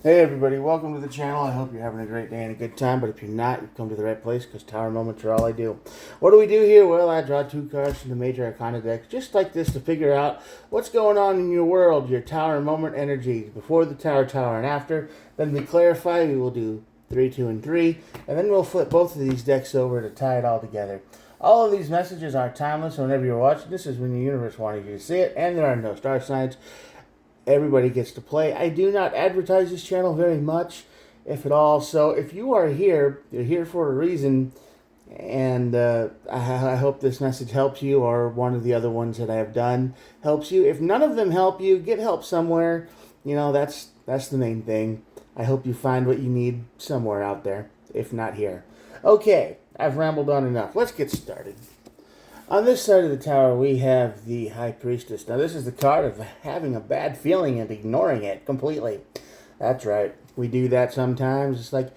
Hey everybody, welcome to the channel. I hope you're having a great day and a good time, but if you're not, you've come to the right place because Tower Moments are all I do. What do we do here? Well, I draw two cards from the Major Arcana deck, just like this, to figure out what's going on in your world, your Tower Moment energies, before the Tower, and after. Then we clarify, we will do 3, 2, and 3, and then we'll flip both of these decks over to tie it all together. All of these messages are timeless, so whenever you're watching, this is when the universe wanted you to see it, and there are no star signs. Everybody gets to play. I do not advertise this channel very much, if at all. So if you are here, you're here for a reason. And I hope this message helps you, or one of the other ones that I have done helps you. If none of them help you, get help somewhere. You know, that's the main thing. I hope you find what you need somewhere out there, if not here. Okay, I've rambled on enough. Let's get started. On this side of the tower, we have the High Priestess. Now, this is the card of having a bad feeling and ignoring it completely. That's right. We do that sometimes. It's like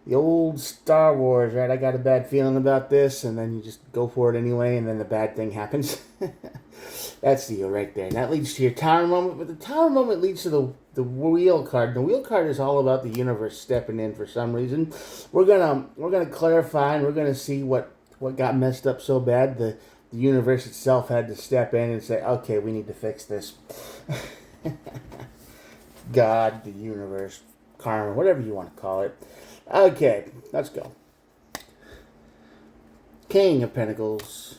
the old Star Wars, right? I got a bad feeling about this, and then you just go for it anyway, and then the bad thing happens. That's the deal right there. And that leads to your Tower Moment, but the Tower Moment leads to the Wheel card. The Wheel card is all about the universe stepping in for some reason. We're gonna clarify, and we're gonna see what got messed up so bad. The universe itself had to step in and say, okay, we need to fix this. God, the universe, karma, whatever you want to call it. Okay, let's go. King of Pentacles,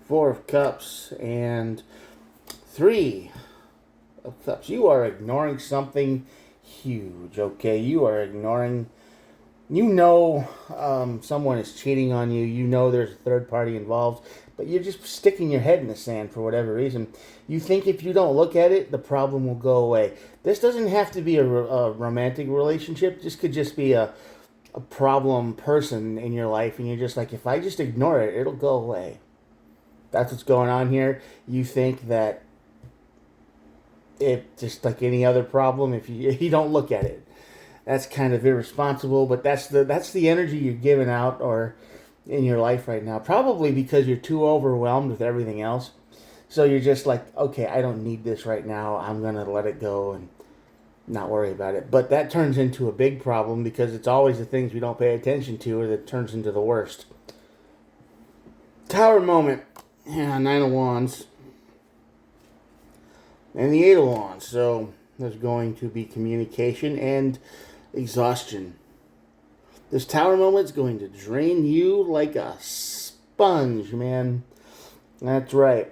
Four of Cups, and Three of Cups. You are ignoring something huge, okay? You are ignoring... You know someone is cheating on you. You know there's a third party involved. But you're just sticking your head in the sand for whatever reason. You think if you don't look at it, the problem will go away. This doesn't have to be a romantic relationship. This could just be a problem person in your life. And you're just like, if I just ignore it, it'll go away. That's what's going on here. You think that it just like any other problem, if you don't look at it. That's kind of irresponsible, but that's the energy you're giving out or in your life right now. Probably because you're too overwhelmed with everything else. So you're just like, okay, I don't need this right now. I'm going to let it go and not worry about it. But that turns into a big problem because it's always the things we don't pay attention to or that turns into the worst. Tower Moment. Yeah, 9 of Wands. And the 8 of Wands. So there's going to be communication and exhaustion. This Tower Moment is going to drain you like a sponge, man. That's right.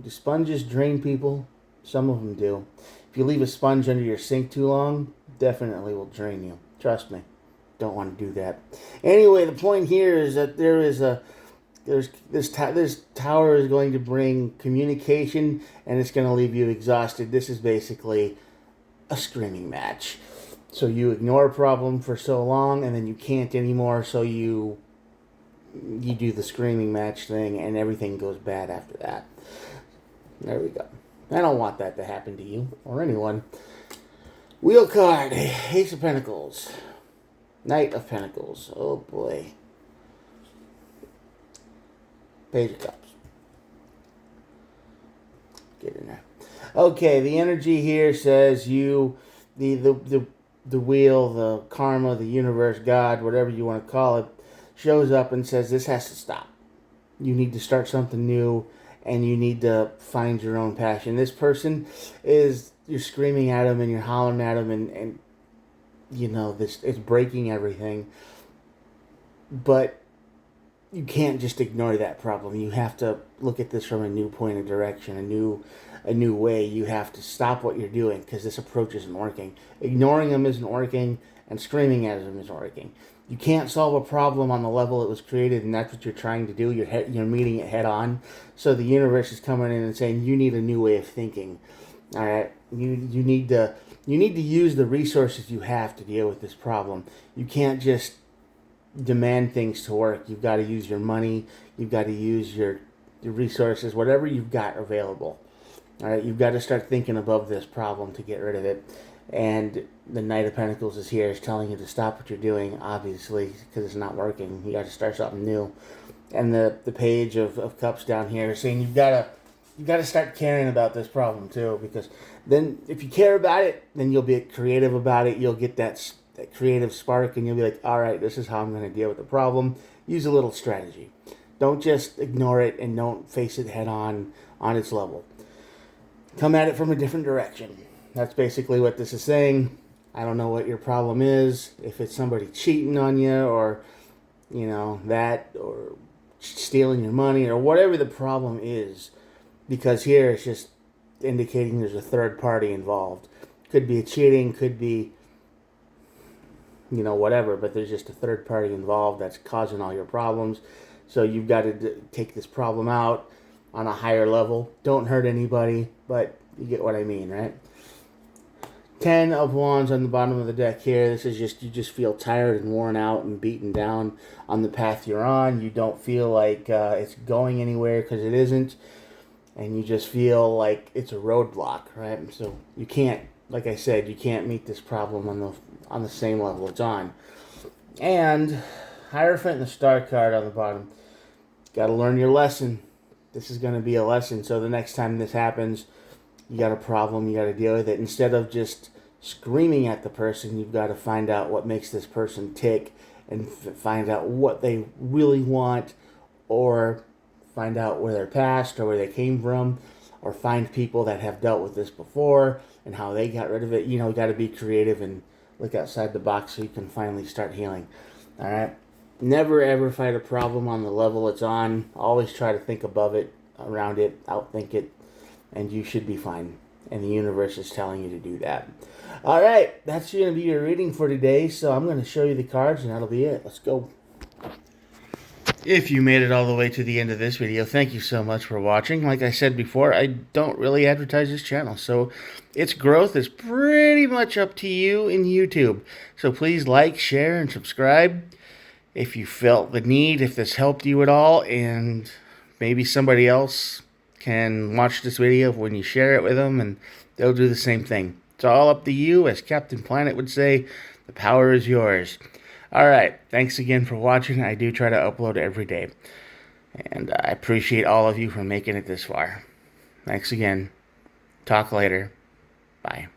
Do sponges drain people? Some of them do. If you leave a sponge under your sink too long, definitely will drain you. Trust me. Don't want to do that. Anyway, the point here is that this tower is going to bring communication, and it's going to leave you exhausted. This is basically a screaming match. So you ignore a problem for so long, and then you can't anymore, so you do the screaming match thing, and everything goes bad after that. There we go. I don't want that to happen to you, or anyone. Wheel card, Ace of Pentacles. Knight of Pentacles. Oh boy. Page of Cups. Get in there. Okay, the energy here says you... The wheel, the karma, the universe, God, whatever you want to call it, shows up and says this has to stop. You need to start something new, and you need to find your own passion. This person is, you're screaming at him and you're hollering at him, and you know, this is breaking everything. But you can't just ignore that problem. You have to look at this from a new point of direction, a new way. You have to stop what you're doing because this approach isn't working. Ignoring them isn't working, and screaming at them isn't working. You can't solve a problem on the level it was created, and that's what you're trying to do. You're meeting it head on. So the universe is coming in and saying you need a new way of thinking. All right, you need to use the resources you have to deal with this problem. You can't just demand things to work. You've got to use your money. You've got to use your resources, whatever you've got available. All right, you've got to start thinking above this problem to get rid of it. And the Knight of Pentacles is here, is telling you to stop what you're doing, obviously, because it's not working. You got to start something new. And the Page of Cups down here is saying you've got you got to start caring about this problem too, because then if you care about it, then you'll be creative about it. You'll get that creative spark, and you'll be like, all right, this is how I'm going to deal with the problem. Use a little strategy. Don't just ignore it and don't face it head on its level. Come at it from a different direction. That's basically what this is saying. I don't know what your problem is. If it's somebody cheating on you, or that, or stealing your money, or whatever the problem is, because here it's just indicating there's a third party involved. Could be a cheating, could be whatever, but there's just a third party involved that's causing all your problems. So you've got to take this problem out on a higher level. Don't hurt anybody, but you get what I mean, right? 10 of Wands on the bottom of the deck here. This is just, you just feel tired and worn out and beaten down on the path you're on. You don't feel like it's going anywhere, because it isn't. And you just feel like it's a roadblock, right? So you can't, like I said, you can't meet this problem on the same level it's on. And Hierophant and the Star card on the bottom. Got to learn your lesson. This is going to be a lesson. So the next time this happens, you got a problem, you got to deal with it. Instead of just screaming at the person, you've got to find out what makes this person tick, and find out what they really want, or find out where they're past or where they came from, or find people that have dealt with this before and how they got rid of it. You got to be creative and look outside the box so you can finally start healing. All right? Never ever fight a problem on the level it's on. Always try to think above it, around it, outthink it, and you should be fine. And the universe is telling you to do that. All right, that's going to be your reading for today. So I'm going to show you the cards, and that'll be it. Let's go. If you made it all the way to the end of this video, thank you so much for watching. Like I said before, I don't really advertise this channel, so its growth is pretty much up to you in YouTube. So please like, share, and subscribe if you felt the need, if this helped you at all, and maybe somebody else can watch this video when you share it with them, and they'll do the same thing. It's all up to you. As Captain Planet would say, the power is yours. All right, thanks again for watching. I do try to upload every day, and I appreciate all of you for making it this far. Thanks again. Talk later. Bye.